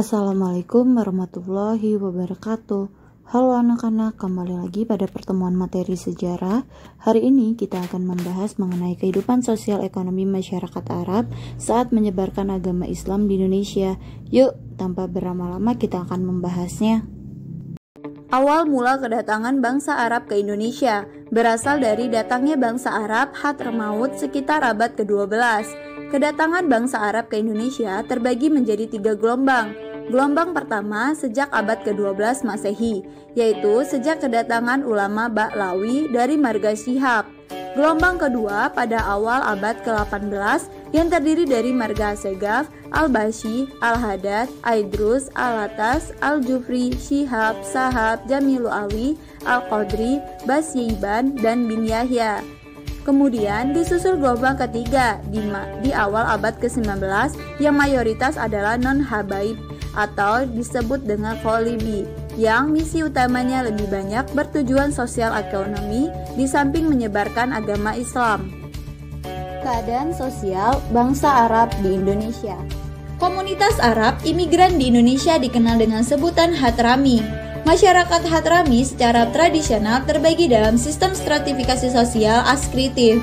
Assalamualaikum warahmatullahi wabarakatuh. Halo anak-anak, kembali lagi pada pertemuan materi sejarah. Hari ini kita akan membahas mengenai kehidupan sosial ekonomi masyarakat Arab saat menyebarkan agama Islam di Indonesia. Yuk, tanpa berlama-lama kita akan membahasnya. Awal mula kedatangan bangsa Arab ke Indonesia berasal dari datangnya bangsa Arab Hadramaut sekitar abad ke-12. Kedatangan bangsa Arab ke Indonesia terbagi menjadi 3 gelombang. Gelombang pertama sejak abad ke-12 Masehi, yaitu sejak kedatangan ulama Ba'lawi dari Marga Shihab. Gelombang kedua pada awal abad ke-18 yang terdiri dari Marga Segaf, Al-Bashi, Al-Hadad, Aidrus, Al-Atas, Al-Jufri, Shihab, Sahab, Jamiluawi, Al-Qadri, Basyiban, dan bin Yahya. Kemudian disusul gelombang ketiga di awal abad ke-19 yang mayoritas adalah non-habaib atau disebut dengan Kholibi, yang misi utamanya lebih banyak bertujuan sosial ekonomi di samping menyebarkan agama Islam. Keadaan sosial bangsa Arab di Indonesia. Komunitas Arab imigran di Indonesia dikenal dengan sebutan Hadrami. Masyarakat Hadrami secara tradisional terbagi dalam sistem stratifikasi sosial askritif.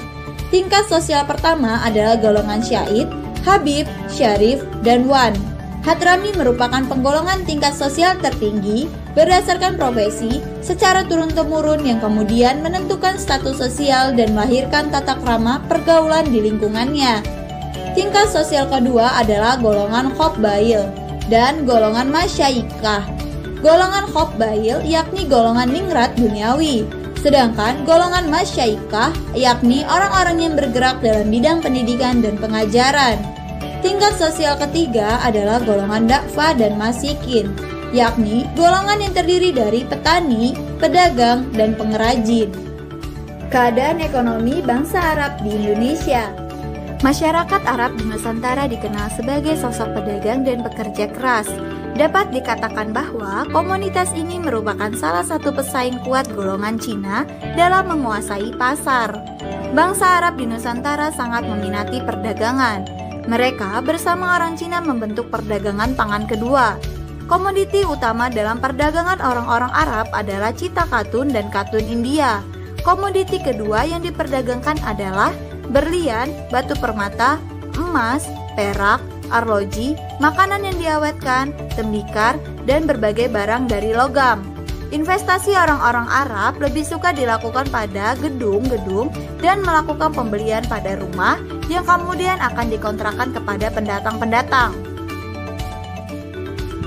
Tingkat sosial pertama adalah golongan Syaid, Habib, Syarif, dan Wan. Hadrami merupakan penggolongan tingkat sosial tertinggi berdasarkan profesi secara turun-temurun yang kemudian menentukan status sosial dan melahirkan tata krama pergaulan di lingkungannya. Tingkat sosial kedua adalah golongan Khobbail dan golongan Masyaikah. Golongan Khobbail yakni golongan ningrat duniawi, sedangkan golongan Masyaikah yakni orang-orang yang bergerak dalam bidang pendidikan dan pengajaran. Tingkat sosial ketiga adalah golongan Da'fa dan Masikin, yakni golongan yang terdiri dari petani, pedagang, dan pengrajin. Keadaan ekonomi bangsa Arab di Indonesia. Masyarakat Arab di Nusantara dikenal sebagai sosok pedagang dan pekerja keras. Dapat dikatakan bahwa komunitas ini merupakan salah satu pesaing kuat golongan Cina dalam menguasai pasar. Bangsa Arab di Nusantara sangat meminati perdagangan. Mereka bersama orang Cina membentuk perdagangan pangan kedua. Komoditi utama dalam perdagangan orang-orang Arab adalah cita katun dan katun India. Komoditi kedua yang diperdagangkan adalah berlian, batu permata, emas, perak, arloji, makanan yang diawetkan, tembikar, dan berbagai barang dari logam. Investasi orang-orang Arab lebih suka dilakukan pada gedung-gedung dan melakukan pembelian pada rumah yang kemudian akan dikontrakkan kepada pendatang-pendatang.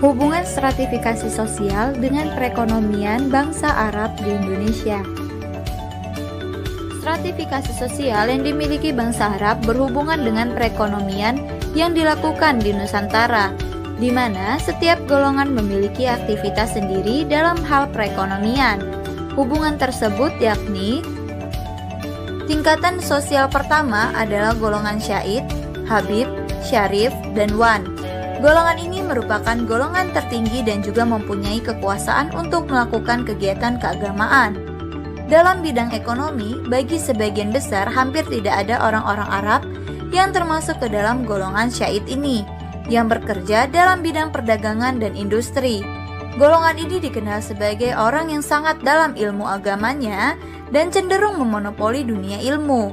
Hubungan stratifikasi sosial dengan perekonomian bangsa Arab di Indonesia. Stratifikasi sosial yang dimiliki bangsa Arab berhubungan dengan perekonomian yang dilakukan di Nusantara, di mana setiap golongan memiliki aktivitas sendiri dalam hal perekonomian. Hubungan tersebut yakni tingkatan sosial pertama adalah golongan Syaid, Habib, Syarif, dan Wan. Golongan ini merupakan golongan tertinggi dan juga mempunyai kekuasaan untuk melakukan kegiatan keagamaan. Dalam bidang ekonomi, bagi sebagian besar hampir tidak ada orang-orang Arab yang termasuk ke dalam golongan Syaid ini, yang bekerja dalam bidang perdagangan dan industri. Golongan ini dikenal sebagai orang yang sangat dalam ilmu agamanya dan cenderung memonopoli dunia ilmu.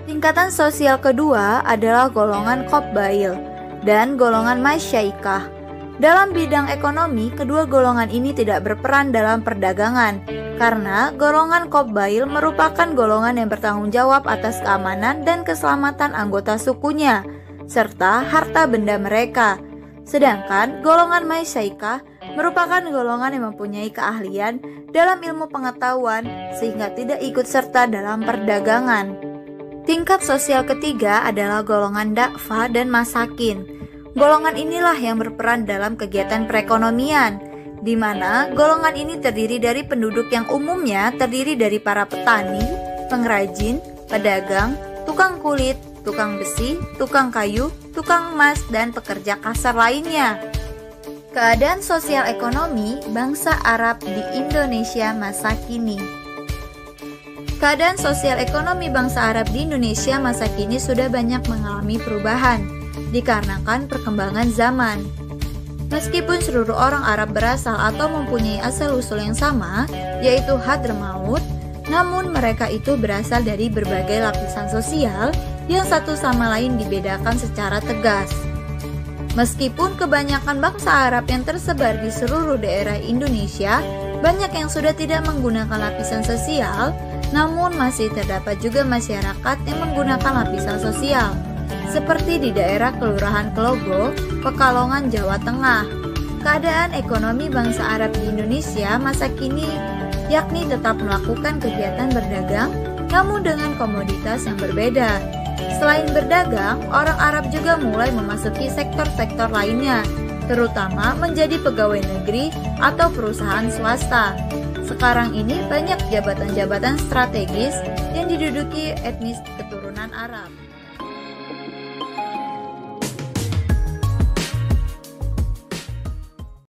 Tingkatan sosial kedua adalah golongan Khobbail dan golongan Masyaikah. Dalam bidang ekonomi, kedua golongan ini tidak berperan dalam perdagangan, karena golongan Khobbail merupakan golongan yang bertanggung jawab atas keamanan dan keselamatan anggota sukunya, serta harta benda mereka. Sedangkan golongan Masyaikah merupakan golongan yang mempunyai keahlian dalam ilmu pengetahuan sehingga tidak ikut serta dalam perdagangan. Tingkat sosial ketiga adalah golongan Da'fa dan Masakin. Golongan inilah yang berperan dalam kegiatan perekonomian, di mana golongan ini terdiri dari penduduk yang umumnya terdiri dari para petani, pengrajin, pedagang, tukang kulit, tukang besi, tukang kayu, tukang emas, dan pekerja kasar lainnya. Keadaan sosial ekonomi bangsa Arab di Indonesia masa kini. Keadaan sosial ekonomi bangsa Arab di Indonesia masa kini sudah banyak mengalami perubahan dikarenakan perkembangan zaman. Meskipun seluruh orang Arab berasal atau mempunyai asal-usul yang sama, yaitu Hadramaut, namun mereka itu berasal dari berbagai lapisan sosial yang satu sama lain dibedakan secara tegas. Meskipun kebanyakan bangsa Arab yang tersebar di seluruh daerah Indonesia, banyak yang sudah tidak menggunakan lapisan sosial, namun masih terdapat juga masyarakat yang menggunakan lapisan sosial, seperti di daerah Kelurahan Kelogo, Pekalongan, Jawa Tengah. Keadaan ekonomi bangsa Arab di Indonesia masa kini yakni tetap melakukan kegiatan berdagang, namun dengan komoditas yang berbeda. Selain berdagang, orang Arab juga mulai memasuki sektor-sektor lainnya, terutama menjadi pegawai negeri atau perusahaan swasta. Sekarang ini banyak jabatan-jabatan strategis yang diduduki etnis